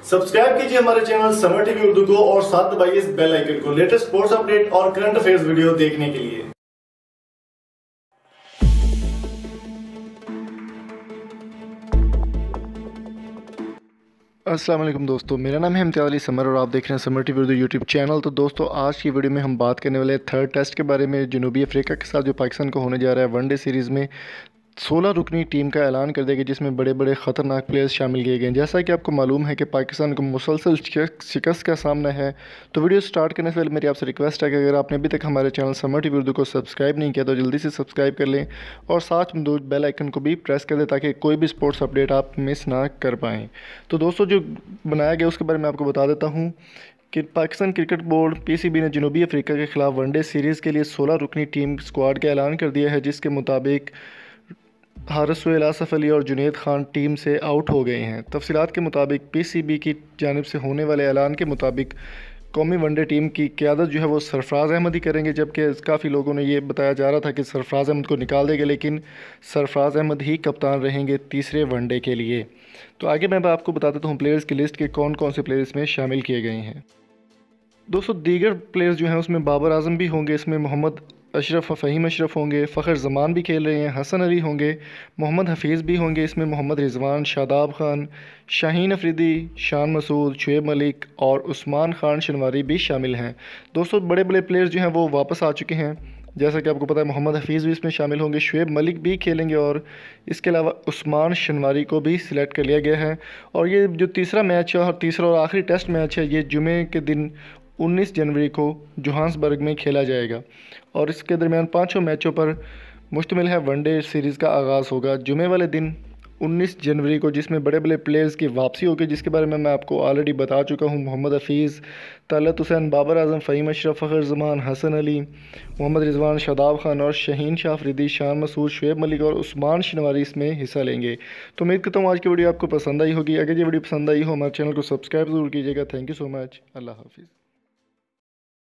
Subscribe कीजिए हमारे channel summer TV Urdu को और साथ दबाइए इस बेल आइकन को लेटेस्ट स्पोर्ट्स अपडेट और करंट अफेयर्स वीडियो देखने के लिए। अस्सलाम वालेकुम दोस्तों, मेरा नाम है इम्तियाज़ अली समर और आप देख रहे हैं summer TV Urdu YouTube channel. तो दोस्तों, आज की वीडियो में हम बात करने वाले थर्ड टेस्ट के बारे में, जनूबी अफ्रीका के साथ जो पाकिस्तान को होने जा रहा है वनडे सीरीज़ में 16 रुकनी टीम का ऐलान कर देगी, जिसमें बड़े बड़े ख़तरनाक प्लेयर्स शामिल किए गए हैं। जैसा कि आपको मालूम है कि पाकिस्तान को मुसलसल शिकस्त का सामना है। तो वीडियो स्टार्ट करने से पहले मेरी आपसे रिक्वेस्ट है कि अगर आपने अभी तक हमारे चैनल समर टीवी उर्दू को सब्सक्राइब नहीं किया तो जल्दी से सब्सक्राइब कर लें और साथ में दो बेल आइकन को भी प्रेस कर दें ताकि कोई भी स्पोर्ट्स अपडेट आप मिस ना कर पाएँ। तो दोस्तों, जो बनाया गया उसके बारे में आपको बता देता हूँ कि पाकिस्तान क्रिकेट बोर्ड PCB ने जनूबी अफ्रीका के ख़िलाफ़ वनडे सीरीज़ के लिए 16 रुकनी टीम स्क्वाड का ऐलान कर दिया है, जिसके मुताबिक हारिस सोहेल, आसफ़ अली और जुनैद खान टीम से आउट हो गए हैं। तफसीलात के मुताबिक PCB की जानिब से होने वाले ऐलान के मुताबिक कौमी वनडे टीम की क़यादत जो है वो सरफराज़ अहमद ही करेंगे, जबकि काफ़ी लोगों ने ये बताया जा रहा था कि सरफराज़ अहमद को निकाल देंगे, लेकिन सरफराज़ अहमद ही कप्तान रहेंगे तीसरे वनडे के लिए। तो आगे मैं आपको बता देता हूँ प्लेयर्स की लिस्ट के कौन कौन से प्लेयर्स में शामिल किए गए हैं। दोस्तों, दीगर प्लेयर्स जो हैं उसमें बाबर आजम भी होंगे, इसमें मोहम्मद अशरफ, फ़हीम अशरफ होंगे, फ़खर जमान भी खेल रहे हैं, हसन अली होंगे, मोहम्मद हफीज़ भी होंगे, इसमें मोहम्मद रिजवान, शादाब खान, शाहीन अफरीदी, शान मसूद, शुएब मलिक और उस्मान खान शनवारी भी शामिल हैं। दोस्तों, बड़े बड़े प्लेयर्स जो हैं वो वापस आ चुके हैं। जैसा कि आपको पता है मोहम्मद हफीज़ भी इसमें शामिल होंगे, शुएब मलिक भी खेलेंगे और इसके अलावा उस्मान शनवारी को भी सिलेक्ट कर लिया गया है। और ये जो तीसरा मैच है और तीसरा और आखिरी टेस्ट मैच है, ये जुमे के दिन 19 जनवरी को जोहान्सबर्ग में खेला जाएगा और इसके दरमियान 5 मैचों पर मुश्तमिल है वनडे सीरीज़ का आगाज़ होगा जुमे वाले दिन 19 जनवरी को, जिसमें बड़े बड़े प्लेयर्स की वापसी होगी, जिसके बारे में मैं आपको ऑलरेडी बता चुका हूँ। मोहम्मद हफीज़, तलत हुसैन, बाबर आजम, फ़हीम अशरफ, फ़खर जमान, हसन अली, मोहम्मद रिजवान, शादाब खान और शाहीन शाह अफरीदी, शान मसूद, शुएब मलिक और उस्मान शनवारी इसमें हिस्सा लेंगे। तो उम्मीद करता हूँ आज की वीडियो आपको पसंद आई होगी। अगर ये वीडियो पसंद आई हो हमारे चैनल को सब्सक्राइब ज़रूर कीजिएगा। Thank you so much. अल्लाह हाफिज़।